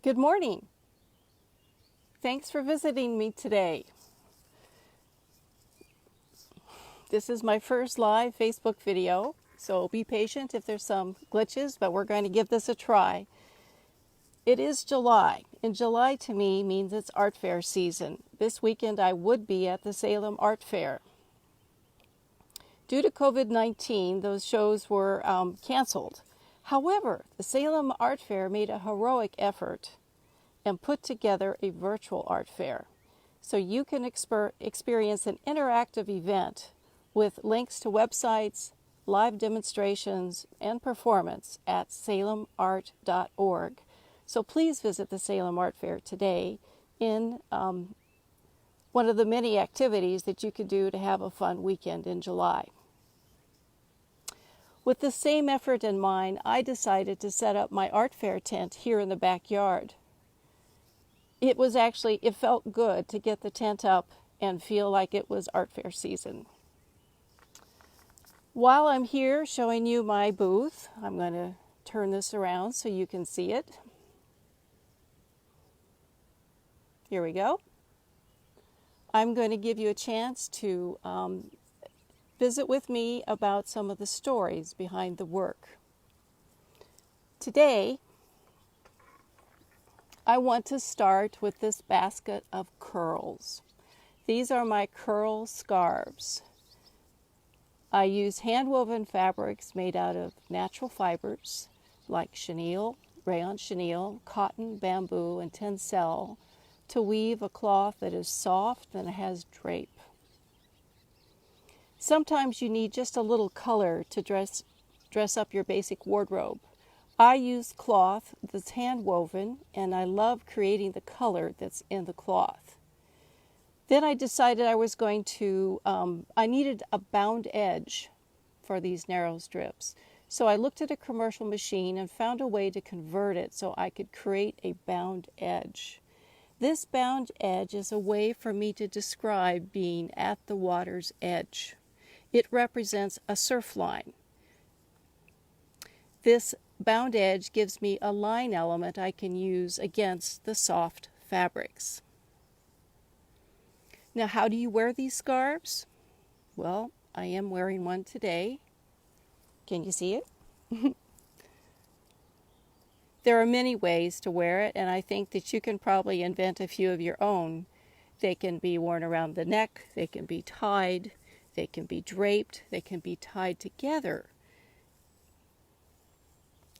Good morning. Thanks for visiting me today. This is my first live Facebook video, so be patient if there's some glitches, but we're going to give this a try. It is July, and July to me means it's art fair season. This weekend I would be at the Salem Art Fair. Due to COVID-19, those shows were canceled. However, the Salem Art Fair made a heroic effort and put together a virtual art fair. So you can experience an interactive event with links to websites, live demonstrations, and performance at salemart.org. So please visit the Salem Art Fair today in one of the many activities that you can do to have a fun weekend in July. With the same effort in mind, I decided to set up my art fair tent here in the backyard. It felt good to get the tent up and feel like it was art fair season. While I'm here showing you my booth, I'm going to turn this around so you can see it. Here we go. I'm going to give you a chance to visit with me about some of the stories behind the work. Today, I want to start with this basket of curls. These are my curl scarves. I use hand-woven fabrics made out of natural fibers like chenille, rayon chenille, cotton, bamboo, and tencel to weave a cloth that is soft and has drape. Sometimes you need just a little color to dress up your basic wardrobe. I use cloth that's hand-woven, and I love creating the color that's in the cloth. Then I decided I needed a bound edge for these narrow strips. So I looked at a commercial machine and found a way to convert it so I could create a bound edge. This bound edge is a way for me to describe being at the water's edge. It represents a surf line. This bound edge gives me a line element I can use against the soft fabrics. Now, how do you wear these scarves? Well, I am wearing one today. Can you see it? There are many ways to wear it, and I think that you can probably invent a few of your own. They can be worn around the neck, they can be tied, they can be draped, they can be tied together.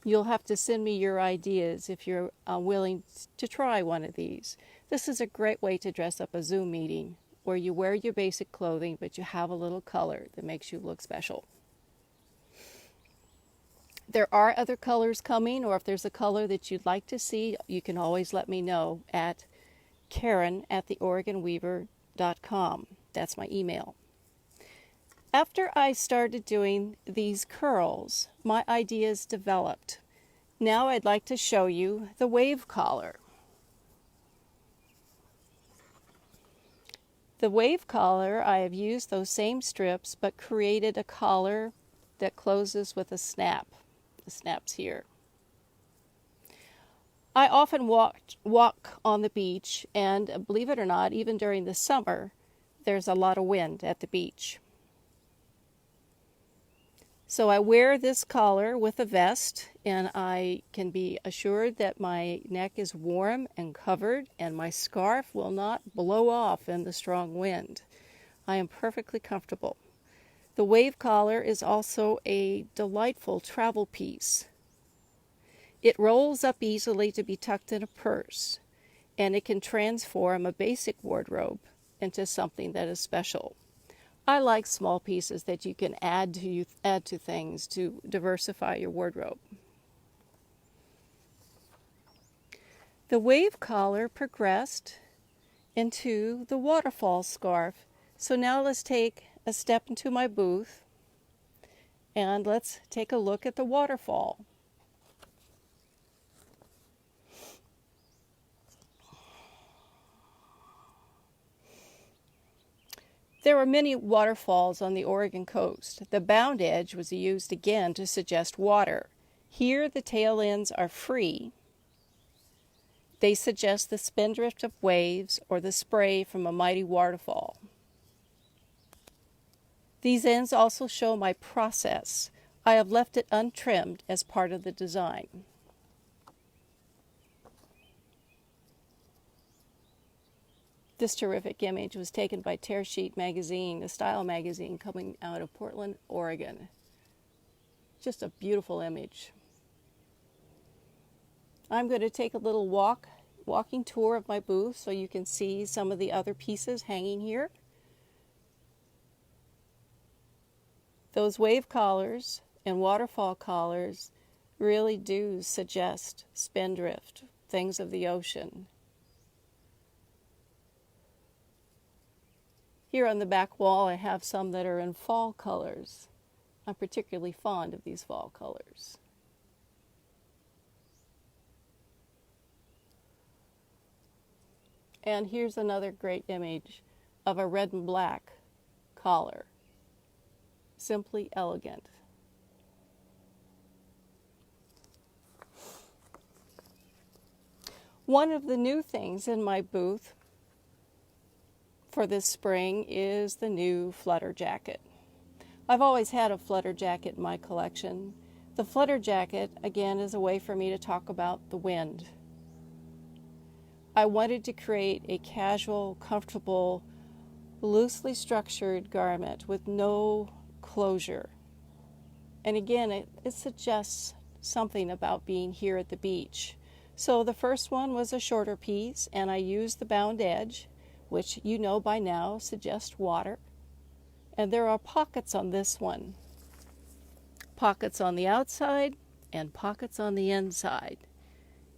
You'll have to send me your ideas if you're willing to try one of these. This is a great way to dress up a Zoom meeting where you wear your basic clothing, but you have a little color that makes you look special. There are other colors coming, or if there's a color that you'd like to see, you can always let me know at Karen@theoregonweaver.com. That's my email. After I started doing these curls, my ideas developed. Now I'd like to show you the wave collar. The wave collar, I have used those same strips, but created a collar that closes with a snap. The snap's here. I often walk on the beach, and believe it or not, even during the summer, there's a lot of wind at the beach. So I wear this collar with a vest, and I can be assured that my neck is warm and covered, and my scarf will not blow off in the strong wind. I am perfectly comfortable. The wave collar is also a delightful travel piece. It rolls up easily to be tucked in a purse, and it can transform a basic wardrobe into something that is special. I like small pieces that you can add to things to diversify your wardrobe. The wave collar progressed into the waterfall scarf. So now let's take a step into my booth and let's take a look at the waterfall. There are many waterfalls on the Oregon coast. The bound edge was used again to suggest water. Here the tail ends are free They suggest the spindrift of waves or the spray from a mighty waterfall. These ends also show my process. I have left it untrimmed as part of the design. This terrific image was taken by Tear Sheet magazine, a style magazine coming out of Portland, Oregon. Just a beautiful image. I'm going to take a little walking tour of my booth so you can see some of the other pieces hanging here. Those wave collars and waterfall collars really do suggest spindrift, things of the ocean. Here on the back wall I have some that are in fall colors. I'm particularly fond of these fall colors. And here's another great image of a red and black collar. Simply elegant. One of the new things in my booth for this spring is the new Flutter Jacket. I've always had a Flutter Jacket in my collection. The Flutter Jacket, again, is a way for me to talk about the wind. I wanted to create a casual, comfortable, loosely structured garment with no closure. And again, it suggests something about being here at the beach. So the first one was a shorter piece, and I used the bound edge, which you know by now suggests water. And there are pockets on this one. Pockets on the outside and pockets on the inside.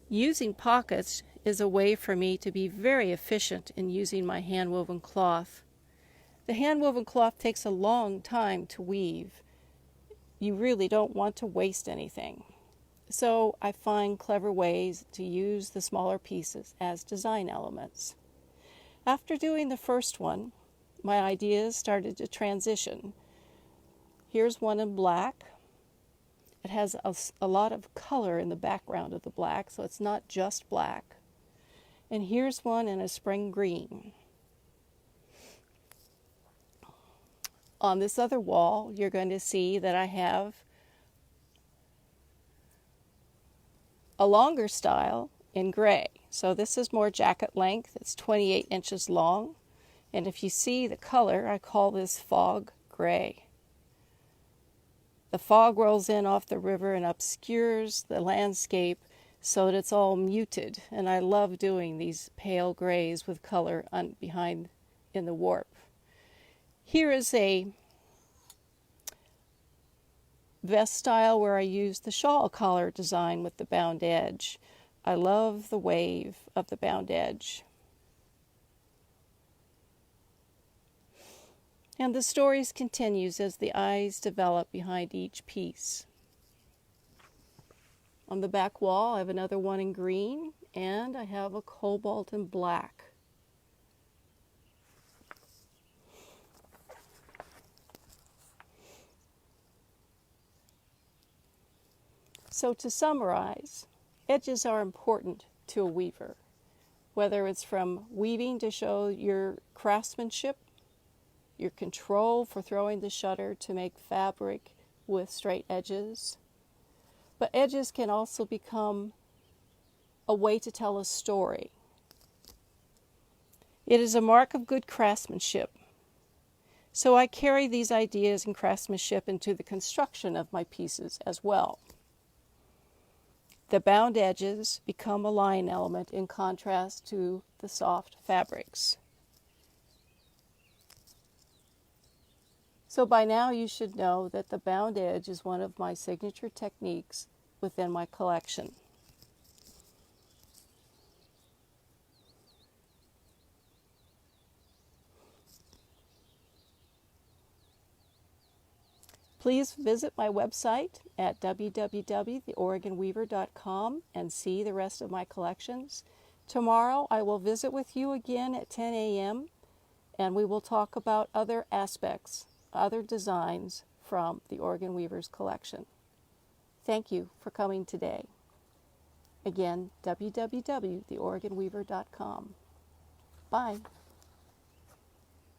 Using pockets is a way for me to be very efficient in using my hand-woven cloth. The hand-woven cloth takes a long time to weave. You really don't want to waste anything. So I find clever ways to use the smaller pieces as design elements. After doing the first one, my ideas started to transition. Here's one in black. It has a lot of color in the background of the black, so it's not just black. And here's one in a spring green. On this other wall, you're going to see that I have a longer style in gray. So this is more jacket length. It's 28 inches long. And if you see the color, I call this fog gray. The fog rolls in off the river and obscures the landscape so that it's all muted. And I love doing these pale grays with color behind in the warp. Here is a vest style where I use the shawl collar design with the bound edge. I love the wave of the bound edge. And the story continues as the eyes develop behind each piece. On the back wall, I have another one in green, and I have a cobalt in black. So to summarize, edges are important to a weaver, whether it's from weaving to show your craftsmanship, your control for throwing the shutter to make fabric with straight edges. But edges can also become a way to tell a story. It is a mark of good craftsmanship. So I carry these ideas and craftsmanship into the construction of my pieces as well. The bound edges become a line element in contrast to the soft fabrics. So by now you should know that the bound edge is one of my signature techniques within my collection. Please visit my website at www.theoregonweaver.com and see the rest of my collections. Tomorrow I will visit with you again at 10 a.m. and we will talk about other aspects, other designs from the Oregon Weavers collection. Thank you for coming today. Again, www.theoregonweaver.com. Bye.